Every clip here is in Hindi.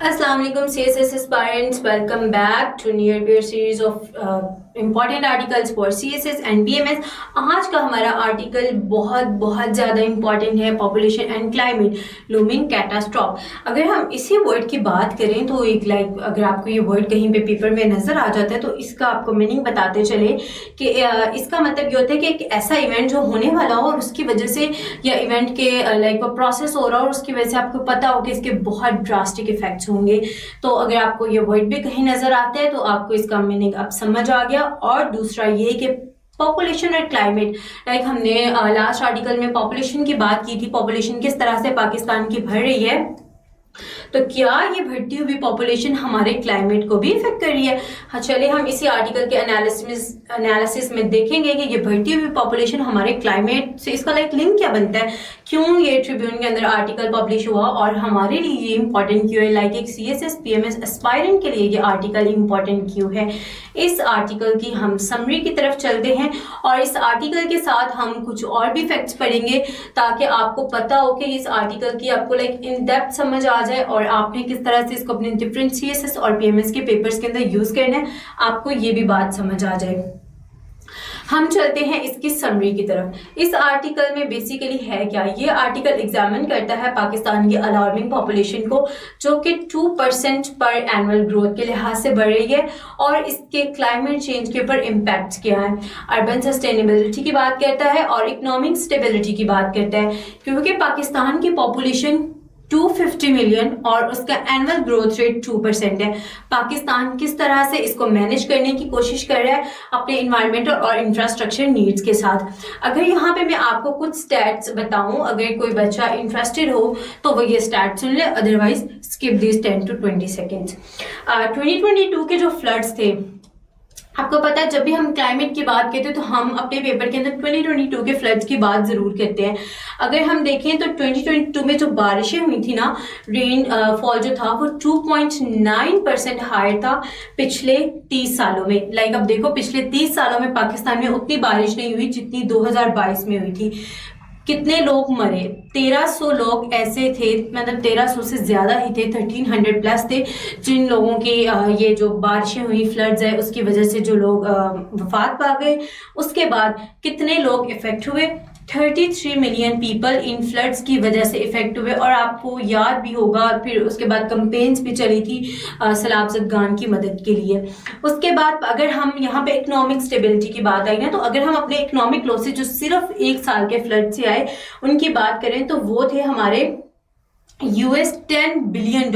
Assalamu alaikum CSS aspirants, welcome back to near peer series of important articles for CSS and BMS। आज का हमारा आर्टिकल बहुत ज़्यादा इम्पॉर्टेंट है, population and climate looming catastrophe. अगर हम इसी वर्ड की बात करें तो एक अगर आपको ये वर्ड कहीं पे पेपर में नज़र आ जाता है तो इसका आपको मीनिंग बताते चले कि इसका मतलब ये होता है कि एक ऐसा इवेंट जो होने वाला हो और उसकी वजह से या इवेंट के वो प्रोसेस हो रहा हो और उसकी वजह से आपको पता हो कि इसके बहुत ड्रास्टिक इफेक्ट्स होंगे। तो अगर आपको ये वर्ड भी कहीं नजर आता है तो आपको इसका मीनिंग अब समझ आ गया। और दूसरा ये कि पॉपुलेशन और क्लाइमेट, हमने लास्ट आर्टिकल में पॉपुलेशन की बात की थी, पॉपुलेशन किस तरह से पाकिस्तान की बढ़ रही है, तो क्या ये बढ़ती हुई पॉपुलेशन हमारे क्लाइमेट को भी इफेक्ट कर रही है। हाँ, चलिए हम इसी आर्टिकल के एनालिसिस में देखेंगे कि ये बढ़ती हुई पॉपुलेशन हमारे क्लाइमेट से इसका लिंक क्या बनता है, क्यों ये ट्रिब्यून के अंदर आर्टिकल पब्लिश हुआ और हमारे लिए ये इंपॉर्टेंट क्यों है। एक CSS PMS एस्पायरेंट के लिए ये आर्टिकल इंपॉर्टेंट क्यों है। इस आर्टिकल की हम समरी की तरफ चलते हैं और इस आर्टिकल के साथ हम कुछ और भी फैक्ट्स पढ़ेंगे ताकि आपको पता हो कि इस आर्टिकल की आपको इन डेप्थ समझ आ जाए और आपने किस तरह से इसको अपने डिफरेंट CSS और PMS के पेपर्स के अंदर यूज करना है, आपको ये भी बात समझ आ जाए। हम चलते हैं इसकी समरी की तरफ। इस आर्टिकल में बेसिकली है क्या, ये आर्टिकल एग्जामिन करता है पाकिस्तान की अलार्मिंग पॉपुलेशन को जो कि 2% पर एनुअल ग्रोथ के लिहाज से बढ़ रही है और इसके क्लाइमेट चेंज के ऊपर इम्पैक्ट क्या है। अर्बन सस्टेनेबिलिटी की बात करता है और इकोनॉमिक स्टेबिलिटी की बात करता है, क्योंकि पाकिस्तान की पॉपुलेशन 250 मिलियन और उसका एनुअल ग्रोथ रेट 2% है। पाकिस्तान किस तरह से इसको मैनेज करने की कोशिश कर रहा है अपने इन्वायरमेंटल और इंफ्रास्ट्रक्चर नीड्स के साथ। अगर यहाँ पे मैं आपको कुछ स्टैट्स बताऊं, अगर कोई बच्चा इंटरेस्टेड हो तो वो ये स्टैट्स सुन ले, otherwise skip this 10 to 20 seconds. 2022 के जो फ्लड्स थे, आपको पता है जब भी हम क्लाइमेट की बात करते हैं तो हम अपने पेपर के अंदर 2022 के फ्लड्स की बात जरूर करते हैं। अगर हम देखें तो 2022 में जो बारिशें हुई थी ना, रेन फॉल जो था वो 2.9% हायर था पिछले 30 सालों में। अब देखो पिछले 30 सालों में पाकिस्तान में उतनी बारिश नहीं हुई जितनी 2022 में हुई थी। कितने लोग मरे, 1300 लोग ऐसे थे, मतलब 1300 से ज्यादा ही थे, 1300 प्लस थे जिन लोगों की ये जो बारिशें हुई फ्लड्स है उसकी वजह से जो लोग वफात पा गए। उसके बाद कितने लोग इफेक्ट हुए, 33 मिलियन पीपल इन फ्लड्स की वजह से इफेक्ट हुए। और आपको याद भी होगा फिर उसके बाद कंपेन्स भी चली थी सैलाब ज़दगान की मदद के लिए। उसके बाद अगर हम यहाँ पे इकोनॉमिक स्टेबिलिटी की बात आई ना, तो अगर हम अपने इकोनॉमिक लॉसेज जो सिर्फ एक साल के फ्लड से आए उनकी बात करें तो वो थे हमारे $10 बिलियन।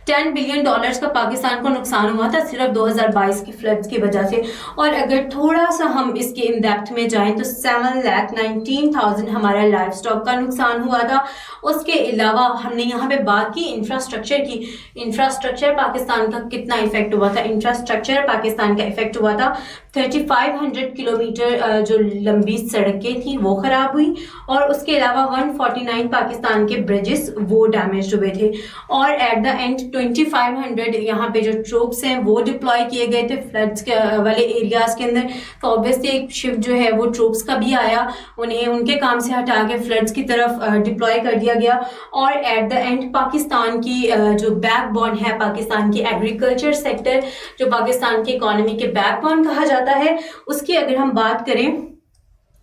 $10 बिलियन का पाकिस्तान को नुकसान हुआ था सिर्फ 2022 की फ्लड्स की वजह से। और अगर थोड़ा सा हम इसके इन डेप्थ में जाएं तो 7,19,000 हमारा लाइफ स्टॉक का नुकसान हुआ था। उसके अलावा हमने यहाँ पे बात की इंफ्रास्ट्रक्चर की। इंफ्रास्ट्रक्चर पाकिस्तान का कितना इफेक्ट हुआ था, इंफ्रास्ट्रक्चर पाकिस्तान का इफेक्ट हुआ था 3500 किलोमीटर जो लंबी सड़कें थी वो खराब हुई और उसके अलावा 149 पाकिस्तान के ब्रिजेस वो डैमेज हुए थे। और एट द एंड 2500 यहाँ पे जो ट्रूप्स हैं वो डिप्लॉय किए गए थे फ्लड्स के वाले एरियाज के अंदर। तो ऑब्वियसली एक शिफ्ट जो है वो ट्रूप्स का भी आया, उन्हें उनके काम से हटा के फ्लड्स की तरफ डिप्लॉय कर दिया गया। और एट द एंड पाकिस्तान की जो बैकबोन है, पाकिस्तान की एग्रीकल्चर सेक्टर जो पाकिस्तान की इकोनॉमी के बैकबोन कहा जाता है, उसकी अगर हम बात करें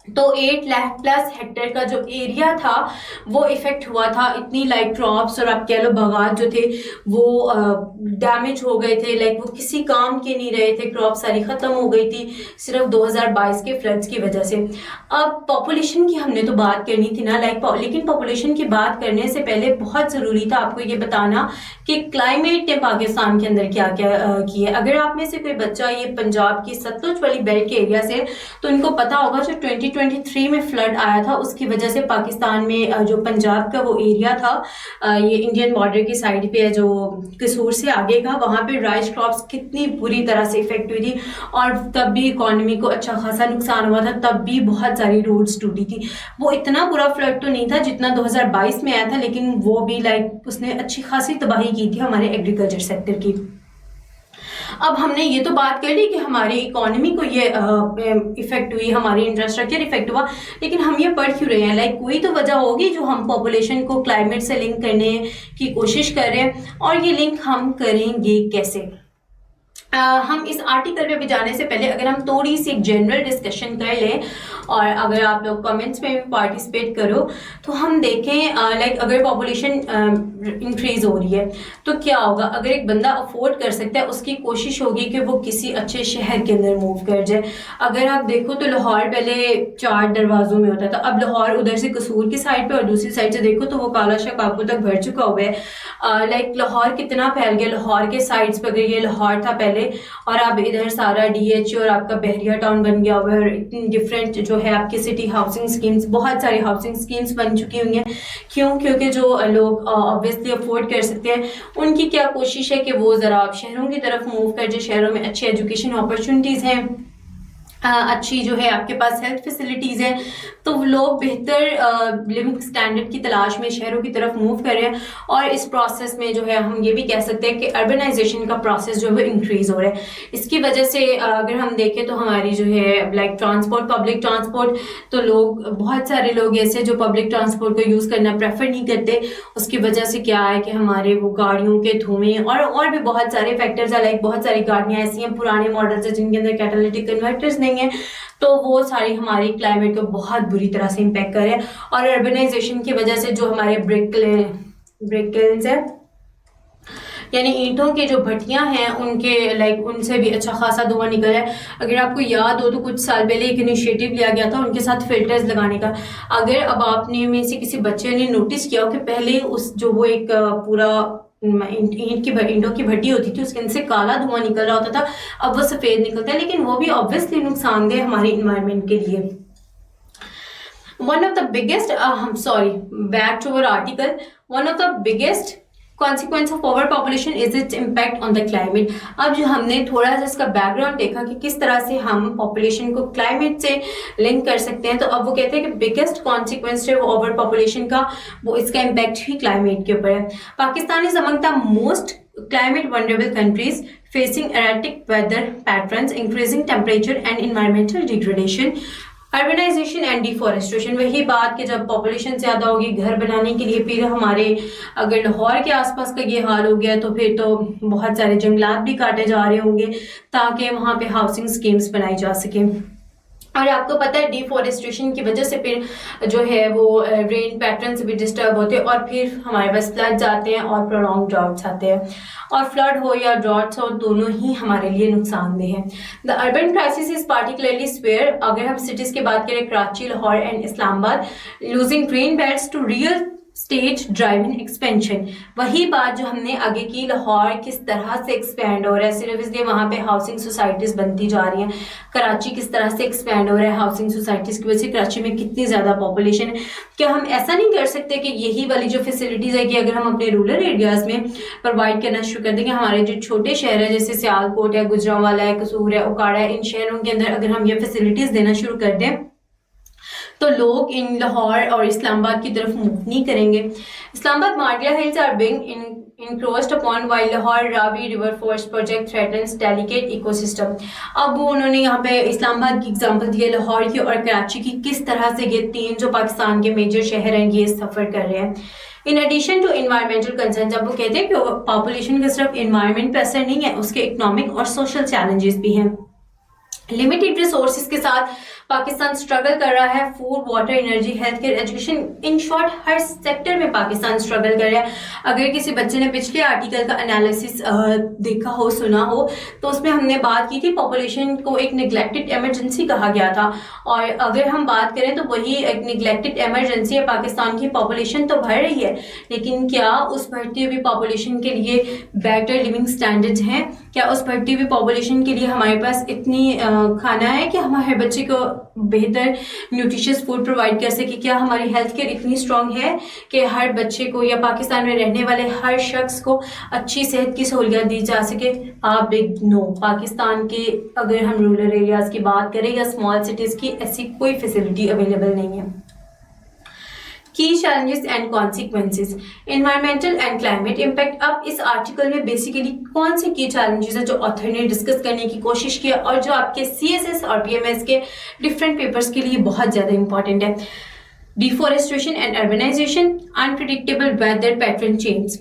तो 8 लाख प्लस हेक्टेयर का जो एरिया था वो इफेक्ट हुआ था। इतनी क्रॉप्स और आप कह लो बागात जो थे वो डैमेज हो गए थे, वो किसी काम के नहीं रहे थे, क्रॉप सारी खत्म हो गई थी सिर्फ 2022 के फ्लड्स की वजह से। अब पॉपुलेशन की हमने तो बात करनी थी ना, लेकिन पॉपुलेशन की बात करने से पहले बहुत जरूरी था आपको ये बताना कि क्लाइमेट ने पाकिस्तान के अंदर क्या क्या किया। अगर आप में से कोई बच्चा ये पंजाब की सतलुज वाली बेल्ट के एरिया से, तो इनको पता होगा जो 2023 में फ्लड आया था उसकी वजह से पाकिस्तान में जो पंजाब का वो एरिया था, ये इंडियन बॉर्डर की साइड पे है जो कसूर से आगे का, वहां पे राइस क्रॉप्स कितनी बुरी तरह से इफेक्ट हुई थी और तब भी इकोनॉमी को अच्छा खासा नुकसान हुआ था। तब भी बहुत सारी रोड्स टूटी थी। वो इतना बुरा फ्लड तो नहीं था जितना 2022 में आया था, लेकिन वो भी उसने अच्छी खासी तबाही की थी हमारे एग्रीकल्चर सेक्टर की। अब हमने ये तो बात कर ली कि हमारी इकोनॉमी को ये इफेक्ट हुई, हमारी इंफ्रास्ट्रक्चर इफेक्ट हुआ, लेकिन हम ये पढ़ क्यों रहे हैं? लाइक कोई तो वजह होगी जो हम पॉपुलेशन को क्लाइमेट से लिंक करने की कोशिश कर रहे हैं, और ये लिंक हम करेंगे कैसे? हम इस आर्टिकल में भी जाने से पहले अगर हम थोड़ी सी एक जनरल डिस्कशन कर लें, और अगर आप लोग कमेंट्स में भी पार्टिसिपेट करो, तो हम देखें लाइक अगर पॉपुलेशन इंक्रीज हो रही है तो क्या होगा? अगर एक बंदा अफोर्ड कर सकता है, उसकी कोशिश होगी कि वो किसी अच्छे शहर के अंदर मूव कर जाए। अगर आप देखो तो लाहौर पहले 4 दरवाजों में होता था, अब लाहौर उधर से कसूर की साइड पे और दूसरी साइड से देखो तो वो काला शाह काकू तक भर चुका हुआ है। लाइक लाहौर कितना फैल गया। लाहौर के साइड्स पर अगर ये लाहौर था पहले, और अब इधर सारा DH और आपका बहरिया टाउन बन गया हुआ है, और इतनी डिफरेंट जो है आपकी सिटी हाउसिंग स्कीम्स, बहुत सारी हाउसिंग स्कीम्स बन चुकी हुई हैं। क्यों? क्योंकि जो लोग ऑब्वियसली अफोर्ड कर सकते हैं, उनकी क्या कोशिश है कि वो ज़रा आप शहरों की तरफ मूव कर जाए। शहरों में अच्छी एजुकेशन अपॉर्चुनिटीज़ हैं, अच्छी जो है आपके पास हेल्थ फैसिलिटीज़ हैं, तो लोग बेहतर लिविंग स्टैंडर्ड की तलाश में शहरों की तरफ मूव कर रहे हैं। और इस प्रोसेस में जो है हम ये भी कह सकते हैं कि अर्बनाइजेशन का प्रोसेस जो है वो इंक्रीज हो रहा है। इसकी वजह से अगर हम देखें तो हमारी जो है लाइक ट्रांसपोर्ट, पब्लिक ट्रांसपोर्ट, तो लोग, बहुत सारे लोग ऐसे जो पब्लिक ट्रांसपोर्ट को यूज़ करना प्रेफर नहीं करते। उसकी वजह से क्या है कि हमारे वो गाड़ियों के धुएं और भी बहुत सारे फैक्टर्स है। लाइक बहुत सारी गाड़ियाँ ऐसी हैं, पुराने मॉडल्स हैं जिनके अंदर कैटालिटिक कन्वर्टर्स नहीं है, तो वो सारी हमारी क्लाइमेट को बहुत बुरी तरह से इम्पैक्ट कर रहे हैं। और अर्बनाइजेशन की वजह से जो हमारे ब्रिक किल्न्स है, यानी ईंटों के जो भट्टियां हैं, उनके लाइक उनसे भी अच्छा खासा धुआं निकल है। अगर आपको याद हो तो कुछ साल पहले एक इनिशिएटिव लिया गया था उनके साथ फिल्टर्स लगाने का। अगर अब आपने में से किसी बच्चे ने नोटिस किया हो कि पहले उस जो वो एक पूरा ईंटों की भट्टी होती थी, उसके अंदर से काला धुआं निकल रहा होता था, अब वो सफेद निकलता है, लेकिन वो भी ऑब्वियसली नुकसानदेह हमारे इन्वायरमेंट के लिए। One of the biggest, back to our article, one of the biggest consequence of overpopulation is its impact on the climate। अब जो हमने थोड़ा सा इसका बैकग्राउंड देखा कि किस तरह से हम पॉपुलेशन को क्लाइमेट से लिंक कर सकते हैं, तो अब वो कहते हैं कि बिगेस्ट कॉन्सिक्वेंस है वो ओवर पॉपुलेशन का, वो इसका इम्पैक्ट ही क्लाइमेट के ऊपर है। Pakistan is among the most climate vulnerable countries facing erratic weather patterns, increasing temperature and environmental degradation, urbanisation and deforestation. वही बात कि जब पॉपुलेशन ज़्यादा होगी घर बनाने के लिए, फिर हमारे अगर लाहौर के आसपास का ये हाल हो गया तो फिर तो बहुत सारे जंगलात भी काटे जा रहे होंगे ताकि वहाँ पे हाउसिंग स्कीम्स बनाई जा सकें। और आपको पता है डिफॉरेस्टेशन की वजह से फिर जो है वो रेन पैटर्न्स भी डिस्टर्ब होते हैं, और फिर हमारे पास फ्लड्स आते हैं और प्रोलॉन्ग ड्राउट्स आते हैं। और फ्लड हो या ड्राउट्स हो, दोनों ही हमारे लिए नुकसानदेह हैं। The urban crisis is particularly severe. अगर हम सिटीज़ की बात करें, Karachi, Lahore and Islamabad, losing green belts to real estate driving expansion. वही बात जो हमने आगे की, लाहौर किस तरह से एक्सपेंड हो रहा है सिर्फ इसलिए वहाँ पे हाउसिंग सोसाइटीज़ बनती जा रही हैं। कराची किस तरह से एक्सपेंड हो रहा है हाउसिंग सोसाइटीज़ की वजह से। कराची में कितनी ज़्यादा पॉपुलेशन है। क्या हम ऐसा नहीं कर सकते कि यही वाली जो फैसिलिटीज़ है कि अगर हम अपने रूरल एरियाज़ में प्रोवाइड करना शुरू कर देंगे, हमारे जो छोटे शहर है जैसे सियालकोट है, गुजरांवाला है, कसूर है, उकाड़ा है, इन शहरों के अंदर अगर हम ये फैसिलिटीज़ देना शुरू कर दें तो लोग इन लाहौर और इस्लामाबाद की तरफ मूव नहीं करेंगे। इस्लामाबाद मार्डिया hills are being encroached upon while Lahore Ravi River Forest Project threatens delicate ecosystem। अब उन्होंने यहाँ पे इस्लामाबाद की एग्जांपल दी है, लाहौर की और कराची की, किस तरह से ये तीन जो पाकिस्तान के मेजर शहर हैं ये सफ़र कर रहे हैं। In addition to environmental concern, जब वो कहते हैं कि पॉपुलेशन का सिर्फ इन्वायरमेंट पर असर नहीं है, उसके इकोनॉमिक और सोशल चैलेंजेस भी हैं। लिमिटेड रिसोर्सेज के साथ पाकिस्तान स्ट्रगल कर रहा है। Food, water, energy, health care, education, in short her sector में पाकिस्तान स्ट्रगल कर रहा है। अगर किसी बच्चे ने पिछले आर्टिकल का एनालिसिस देखा हो, सुना हो, तो उसमें हमने बात की थी पॉपुलेशन को एक निगलेक्टेड इमरजेंसी कहा गया था। और अगर हम बात करें तो वही एक निगलेक्टेड इमरजेंसी है। पाकिस्तान की पॉपुलेशन तो बढ़ रही है, लेकिन क्या उस बढ़ती हुई पॉपुलेशन के लिए बेटर लिविंग स्टैंडर्ड्स हैं? क्या उस बढ़ती हुई पॉपुलेशन के लिए हमारे पास इतनी खाना है कि हमारे बच्चे को बेहतर न्यूट्रिशियस फूड प्रोवाइड कर सके? क्या हमारी हेल्थ केयर इतनी स्ट्रांग है कि हर बच्चे को या पाकिस्तान में रहने वाले हर शख्स को अच्छी सेहत की सहूलियत दी जा सके? आप बिग नो। पाकिस्तान के अगर हम रूरल एरियाज़ की बात करें या स्मॉल सिटीज़ की, ऐसी कोई फैसिलिटी अवेलेबल नहीं है। की challenges and consequences, environmental and climate impact. अब इस आर्टिकल में बेसिकली कौन से की चैलेंजेस है जो ऑथर ने डिस्कस करने की कोशिश किया और जो आपके CSS और PMS के डिफरेंट पेपर्स के लिए बहुत ज़्यादा इंपॉर्टेंट है। Deforestation and urbanisation, unpredictable weather pattern change,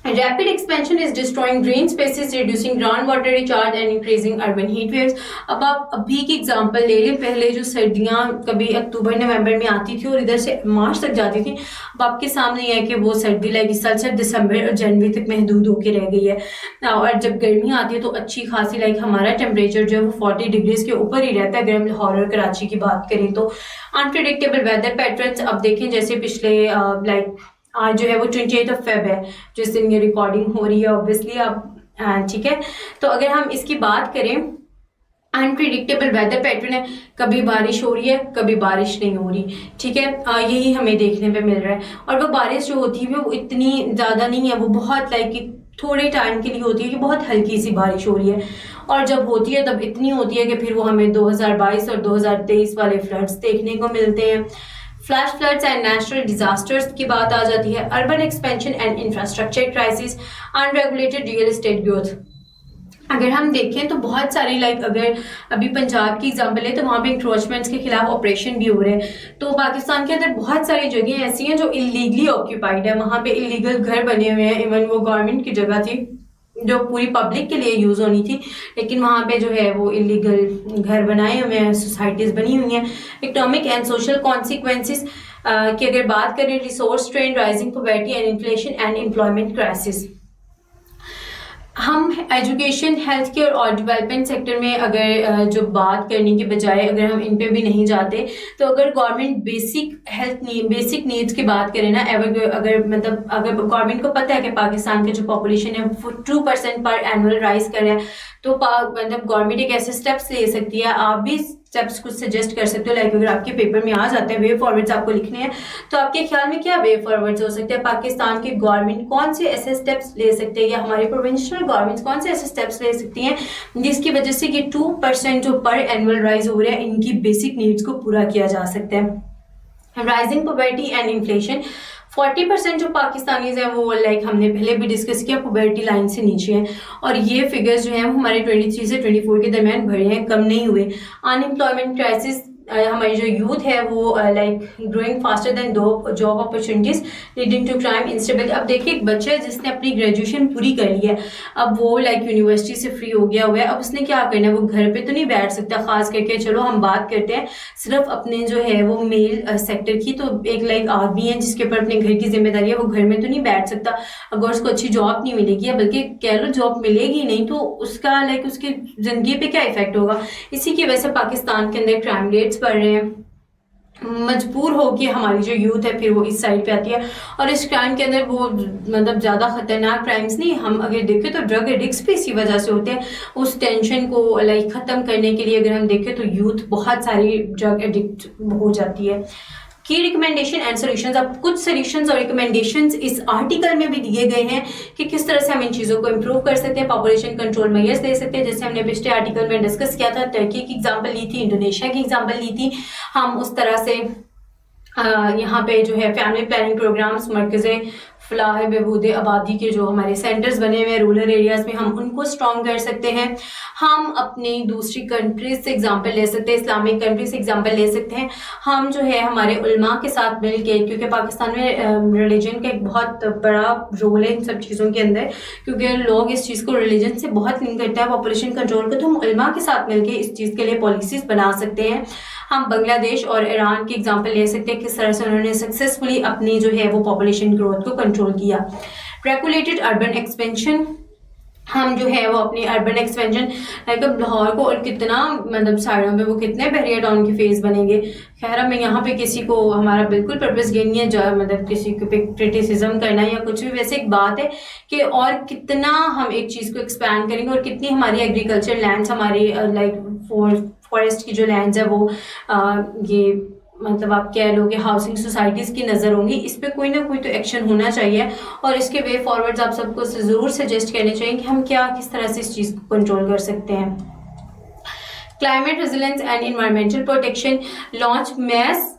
rapid expansion is destroying green spaces, reducing groundwater recharge and increasing urban heat waves। अब आप अभी की एग्जांपल ले लें, पहले जो सर्दियां कभी अक्टूबर नवंबर में आती थी और इधर से मार्च तक जाती थी, अब आपके सामने यह है कि वो सर्दी लाइक इस साल सिर्फ दिसंबर और जनवरी तक महदूद होकर रह गई है। और जब गर्मी आती है तो अच्छी खासी लाइक हमारा टेम्परेचर जो है वो 40 डिग्रीज के ऊपर ही रहता है अगर हम लाहौर और कराची की बात करें तो। अनप्रिडिक्टेबल वेदर पैटर्न्स, अब देखें जैसे पिछले लाइक आज जो है वो 28 फेब है जिस दिन ये रिकॉर्डिंग हो रही है ऑब्वियसली अब, ठीक है। तो अगर हम इसकी बात करें, अनप्रिडिक्टेबल वेदर पैटर्न है, कभी बारिश हो रही है कभी बारिश नहीं हो रही, ठीक है। यही हमें देखने पे मिल रहा है। और वो बारिश जो होती है वो इतनी ज़्यादा नहीं है, वो बहुत लाइक थोड़े टाइम के लिए होती है कि बहुत हल्की सी बारिश हो रही है, और जब होती है तब इतनी होती है कि फिर वो हमें 2022 और 2023 वाले फ्लड्स देखने को मिलते हैं। Flash floods and natural disasters की बात आ जाती है। Urban expansion and infrastructure crisis, unregulated real estate growth. अगर हम देखें तो बहुत सारी लाइक अगर अभी पंजाब की एग्जांपल है तो वहाँ पे इंक्रोचमेंट्स के खिलाफ ऑपरेशन भी हो रहे हैं। तो पाकिस्तान के अंदर बहुत सारी जगह ऐसी हैं जो इलीगली ऑक्यूपाइड है, वहाँ पे इलीगल घर बने हुए हैं। इवन वो गवर्नमेंट की जगह थी जो पूरी पब्लिक के लिए यूज़ होनी थी, लेकिन वहाँ पे जो है वो इलीगल घर बनाए हुए हैं, सोसाइटीज़ बनी हुई हैं। इकोनॉमिक एंड सोशल कॉन्सिक्वेंसेस की अगर बात करें, resource strain, rising poverty and inflation and employment crisis. हम एजुकेशन, हेल्थ केयर और डेवलपमेंट सेक्टर में अगर जो बात करने के बजाय अगर हम इन पे भी नहीं जाते तो अगर गवर्नमेंट बेसिक नीड्स की बात करें ना, अगर मतलब अगर गवर्नमेंट को पता है कि पाकिस्तान की जो पॉपुलेशन है वो 2% पर एनुअल राइज कर रहा है, तो मतलब गवर्नमेंट एक ऐसे स्टेप्स ले सकती है। आप भी स्टेप्स कुछ सजेस्ट कर सकते हो, लाइक अगर आपके पेपर में आ जाते हैं वे फॉरवर्ड्स आपको लिखने हैं तो आपके ख्याल में क्या वे फॉरवर्ड्स हो सकते हैं? पाकिस्तान की गवर्नमेंट कौन से ऐसे स्टेप्स ले सकते हैं या हमारी प्रोविंशियल गवर्नमेंट्स कौन से ऐसे स्टेप्स ले सकती हैं जिसकी वजह से कि 2% जो पर एनुअल राइज हो रहा है इनकी बेसिक नीड्स को पूरा किया जा सकता है। राइजिंग पॉवर्टी एंड इन्फ्लेशन, 40% जो पाकिस्तानीज हैं वो लाइक हमने पहले भी डिस्कस किया पॉवर्टी लाइन से नीचे हैं, और ये फिगर्स जो हैं वो हमारे 23 से 24 के दरमियान बढ़े हैं, कम नहीं हुए। अनएम्प्लॉयमेंट क्राइसिस, हमारी जो यूथ है वो like growing faster than job opportunities leading to crime instability. अब देखिए एक बच्चा है जिसने अपनी ग्रेजुएशन पूरी कर ली है, अब वो लाइक यूनिवर्सिटी से फ्री हो गया हुआ है, अब उसने क्या करना है, वो घर पे तो नहीं बैठ सकता। खास करके चलो हम बात करते हैं सिर्फ अपने जो है वो मेल सेक्टर की, तो एक लाइक आदमी है जिसके ऊपर अपने घर की जिम्मेदारी है, वो घर में तो नहीं बैठ सकता। अगर उसको अच्छी जॉब नहीं मिलेगी या बल्कि कह लो जॉब मिलेगी नहीं तो उसका लाइक उसकी जिंदगी पे क्या इफेक्ट होगा। इसी की वजह से पाकिस्तान के अंदर क्राइम रेट्स बढ़ रहे हैं, मजबूर हो कि हमारी जो यूथ है फिर वो इस साइड पे आती है। और इस क्राइम के अंदर वो मतलब ज़्यादा खतरनाक क्राइम्स नहीं, हम अगर देखें तो ड्रग एडिक्ट्स भी इसी वजह से होते हैं। उस टेंशन को लाइक ख़त्म करने के लिए अगर हम देखें तो यूथ बहुत सारी ड्रग एडिक्ट हो जाती है। की रिकमेंडेशन एंड सोल्यूशंस, अब कुछ सोल्यूशंस और रिकमेंडेशंस इस आर्टिकल में भी दिए गए हैं कि किस तरह से हम इन चीज़ों को इम्प्रूव कर सकते हैं, पॉपुलेशन कंट्रोल मेजर्स ले सकते हैं। जैसे हमने पिछले आर्टिकल में डिस्कस किया था, टर्की की एग्जांपल ली थी, इंडोनेशिया की एग्जांपल ली थी, हम उस तरह से यहाँ पे जो है फैमिली प्लानिंग प्रोग्राम्स, मरकज़े फलाह बहबूद आबादी के जो हमारे सेंटर्स बने हुए हैं रूरल एरियाज़ में, हम उनको स्ट्रॉन्ग कर सकते हैं। हम अपनी दूसरी कंट्रीज से एग्जांपल ले सकते हैं, इस्लामिक कंट्रीज से एग्जांपल ले सकते हैं। हम जो है हमारे उलमा के साथ मिल के, क्योंकि पाकिस्तान में रिलीजन का एक बहुत बड़ा रोल है इन सब चीज़ों के अंदर, क्योंकि लोग इस चीज़ को रिलीजन से बहुत लिंक करते हैं पॉपुलेशन कंट्रोल को, तो हम उलमा के साथ मिल के इस चीज़ के लिए पॉलिसीज़ बना सकते हैं। हम बांग्लादेश और ईरान की एग्जांपल ले सकते हैं, किस तरह से उन्होंने सक्सेसफुली अपनी जो है वो पॉपुलेशन ग्रोथ को कंट्रोल किया। रेगुलेटेड अर्बन एक्सपेंशन, हम जो है वो अपनी अर्बन एक्सपेंशन लाइक अब लाहौर को और कितना मतलब साइडों पे वो कितने बहरिया टाउन के फेज बनेंगे। खैर हमें यहाँ पे किसी को हमारा बिल्कुल पर्पस गेन नहीं है जो मतलब किसी को पे क्रिटिसिज्म करना या कुछ भी, वैसे एक बात है कि और कितना हम एक चीज़ को एक्सपैंड करेंगे और कितनी हमारी एग्रीकल्चर लैंड्स, हमारी लाइक फॉरेस्ट की जो लैंड्स है वो ये मतलब आप कह लो कि हाउसिंग सोसाइटीज़ की नज़र होंगी, इस पे कोई ना कोई तो एक्शन होना चाहिए। और इसके वे फॉरवर्ड्स आप सबको ज़रूर सजेस्ट करने चाहिए कि हम क्या किस तरह से इस चीज़ को कंट्रोल कर सकते हैं। Climate resilience and environmental protection, launch mass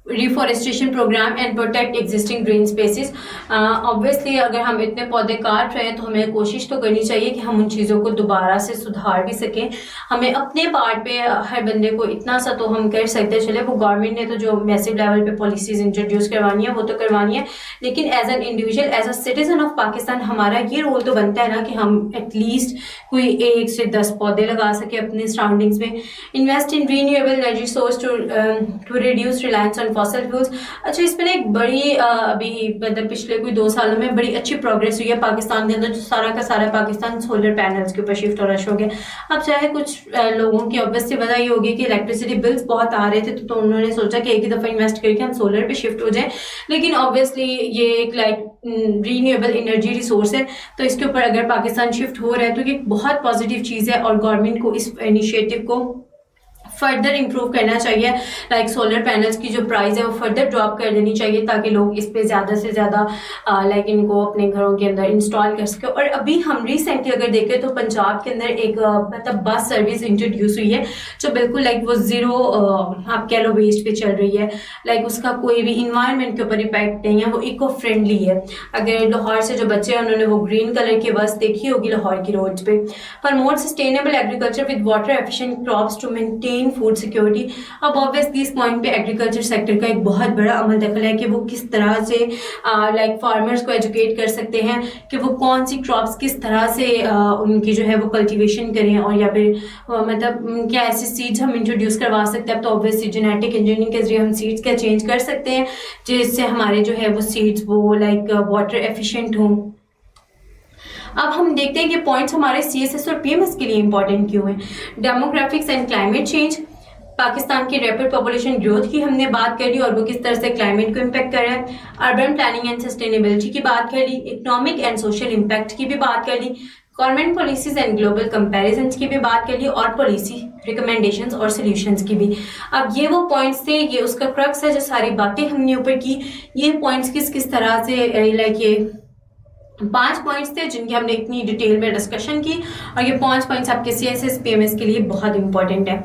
reforestation programme and protect existing green spaces. Obviously अगर हम इतने पौधे काट रहे हैं तो हमें कोशिश तो करनी चाहिए कि हम उन चीज़ों को दोबारा से सुधार भी सकें। हमें अपने पार्ट पे हर बंदे को इतना सा तो हम कर सकते हैं। चले वो गवर्नमेंट ने तो जो मैसिव लेवल पे पॉलिसीज इंट्रोड्यूस करवानी है वो तो करवानी है, लेकिन as an individual, as a citizen of Pakistan हमारा ये रोल तो बनता है ना कि हम एटलीस्ट कोई 1 से 10 पौधे लगा सके अपने सराउंडिंग्स में। Invest in renewable energy source to reduce reliance on fossil fuels. अच्छा, इस पर एक बड़ी अभी मतलब पिछले कोई 2 सालों में बड़ी अच्छी प्रोग्रेस हुई है पाकिस्तान के अंदर, जो सारा का सारा पाकिस्तान सोलर पैनल्स के ऊपर शिफ्ट हो रहा हो गया। अब चाहे कुछ लोगों की ऑब्वियसली वजह ये होगी कि इलेक्ट्रिसिटी बिल्स बहुत आ रहे थे, तो उन्होंने सोचा कि एक ही दफ़ा इन्वेस्ट करके हम सोलर पे शिफ्ट हो जाए। लेकिन ऑब्वियसली ये एक रीन्यूएबल एनर्जी रिसोर्स है, तो इसके ऊपर अगर पाकिस्तान शिफ्ट हो रहा है तो ये बहुत पॉजिटिव चीज़ है और गवर्नमेंट को इस इनिशिएटिव को फर्दर इंप्रूव करना चाहिए। सोलर पैनल्स की जो प्राइस है वो फर्दर ड्रॉप कर देनी चाहिए ताकि लोग इस पे ज़्यादा से ज़्यादा इनको अपने घरों के अंदर इंस्टॉल कर सके। और अभी हम रिसेंटली अगर देखें तो पंजाब के अंदर एक मतलब बस सर्विस इंट्रोड्यूस हुई है जो बिल्कुल वो ज़ीरो आप कह लो वेस्ट पे चल रही है। उसका कोई भी इन्वायरमेंट के ऊपर इम्पैक्ट नहीं है, वो इको फ्रेंडली है। अगर लाहौर से जो बच्चे हैं उन्होंने वो ग्रीन कलर की बस देखी होगी लाहौर की रोड्स पे। Promote sustainable agriculture with water efficient crops to maintain food security. अब ऑब्वियसली इस पॉइंट पे एग्रीकल्चर सेक्टर का एक बहुत बड़ा अमल दखल है कि वो किस तरह से फार्मर्स को एजुकेट कर सकते हैं कि वो कौन सी क्रॉप्स किस तरह से उनकी जो है वो कल्टीवेशन करें, और या फिर मतलब क्या ऐसी सीड्स हम इंट्रोड्यूस करवा सकते हैं। अब तो ऑब्वियसली जेनेटिक इंजीनियरिंग के जरिए हम सीड्स क्या चेंज कर सकते हैं जिससे हमारे जो है वो सीड्स वो वाटर एफिशिएंट हों। अब हम देखते हैं कि पॉइंट्स हमारे CSS और PMS के लिए इंपॉर्टेंट क्यों हैं। Demographics and climate change, Pakistan की रैपिड पॉपुलेशन ग्रोथ की हमने बात कर ली और वो किस तरह से क्लाइमेट को इम्पैक्ट कर रहा है। अर्बन प्लानिंग एंड सस्टेनेबिलिटी की बात कर ली, इकोनॉमिक एंड सोशल इम्पैक्ट की भी बात कर ली, government policies and global comparisons की भी बात कर ली, और पॉलिसी रिकमेंडेशंस और सॉल्यूशंस की भी। अब ये वो पॉइंट्स थे, ये उसका क्रक्स है जो सारी बातें हमने ऊपर की। ये पॉइंट्स किस किस तरह से ये 5 पॉइंट्स थे जिनकी हमने इतनी डिटेल में डिस्कशन की, और ये 5 पॉइंट्स आपके CSS PMS के लिए बहुत इंपॉर्टेंट है।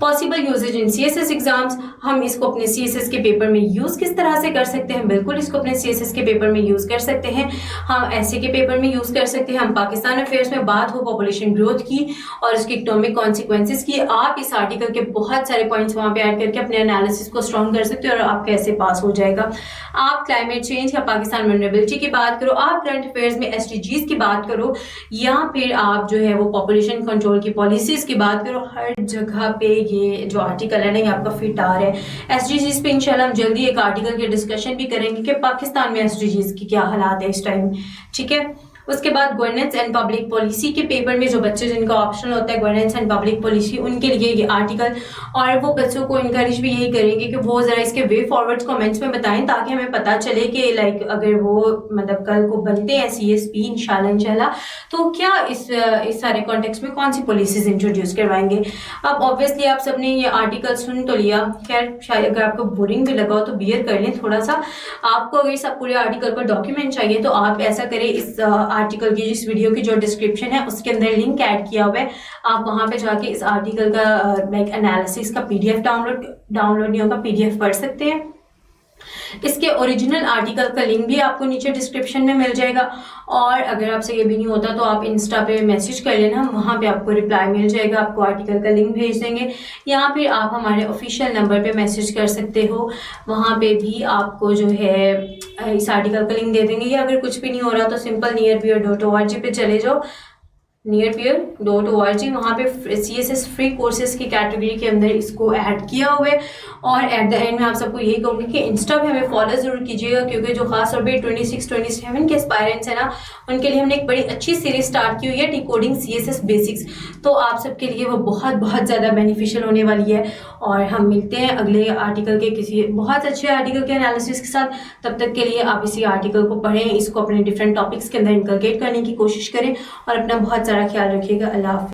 पॉसिबल यूजेज इन CSS एग्जाम्स, हम इसको अपने CSS के पेपर में यूज़ किस तरह से कर सकते हैं। बिल्कुल इसको अपने CSS के पेपर में यूज़ कर सकते हैं, हम ऐसे के पेपर में यूज़ कर सकते हैं। हम पाकिस्तान अफेयर्स में बात हो पॉपुलेशन ग्रोथ की और उसके इकोनॉमिक कॉन्सिक्वेंसेज की, आप इस आर्टिकल के बहुत सारे पॉइंट्स वहाँ पे ऐड करके अपने एनालिसिस को स्ट्रॉन्ग कर सकते हो और आपका ऐसे पास हो जाएगा। आप क्लाइमेट चेंज या पाकिस्तान वल्नरेबिलिटी की बात करो, आप करंट अफेयर्स में SDGs की बात करो, या फिर आप जो है वो पॉपुलेशन कंट्रोल की पॉलिसीज की बात करो, हर जगह पे ये जो आर्टिकल है ना ये आपका फिट आ रहा है। SDGs पे इंशाल्लाह हम जल्दी एक आर्टिकल की डिस्कशन भी करेंगे कि पाकिस्तान में SDGs की क्या हालात है इस टाइम, ठीक है। उसके बाद गवर्नेंस एंड पब्लिक पॉलिसी के पेपर में जो बच्चे जिनका ऑप्शनल होता है गवर्नेंस एंड पब्लिक पॉलिसी, उनके लिए ये आर्टिकल, और वो बच्चों को इनकरेज भी यही करेंगे कि वो ज़रा इसके वे फॉरवर्ड्स कमेंट्स में बताएं ताकि हमें पता चले कि अगर वो मतलब कल को बनते हैं CSP इंशाल्लाह तो क्या इस सारे कॉन्टेक्स्ट में कौन सी पॉलिसीज इंट्रोड्यूस करवाएंगे। अब ऑब्वियसली आप सबने ये आर्टिकल सुन तो लिया, खैर शायद अगर आपको बोरिंग भी लगा हो तो बियर कर लें थोड़ा सा। आपको अगर इस पूरे आर्टिकल का डॉक्यूमेंट चाहिए तो आप ऐसा करें, इस आर्टिकल की इस वीडियो की जो डिस्क्रिप्शन है उसके अंदर लिंक ऐड किया हुआ है, आप वहां पे जाके इस आर्टिकल का एनालिसिस का PDF डाउनलोड नहीं होगा, PDF पढ़ सकते हैं। इसके ओरिजिनल आर्टिकल का लिंक भी आपको नीचे डिस्क्रिप्शन में मिल जाएगा, और अगर आपसे ये भी नहीं होता तो आप इंस्टा पे मैसेज कर लेना, वहाँ पे आपको रिप्लाई मिल जाएगा, आपको आर्टिकल का लिंक भेज देंगे, या फिर आप हमारे ऑफिशियल नंबर पे मैसेज कर सकते हो, वहाँ पे भी आपको जो है इस आर्टिकल का लिंक दे देंगे। या अगर कुछ भी नहीं हो रहा तो सिंपल nearpeer.org पे चले जाओ, nearpeer.org, वहाँ पे CSS फ्री कोर्सेज की कैटेगरी के अंदर इसको ऐड किया हुआ है। और एट द एंड में आप सबको यही कहूँगी कि इंस्टा पे हमें फॉलो जरूर कीजिएगा, क्योंकि जो खास तौर पे 26-27 के एस्पायरेंट्स हैं ना, उनके लिए हमने एक बड़ी अच्छी सीरीज स्टार्ट की हुई है डिकोडिंग CSS बेसिक्स, तो आप सबके लिए वो बहुत बहुत ज़्यादा बेनिफिशियल होने वाली है। और हम मिलते हैं अगले आर्टिकल के किसी बहुत अच्छे आर्टिकल के एनालिसिस के साथ। तब तक के लिए आप इसी आर्टिकल को पढ़ें, इसको अपने डिफरेंट टॉपिक्स के अंदर इंकलकेट करने की कोशिश करें और अपना बहुत सारा ख्याल रखिएगा। अल्लाह हाफ़िज़।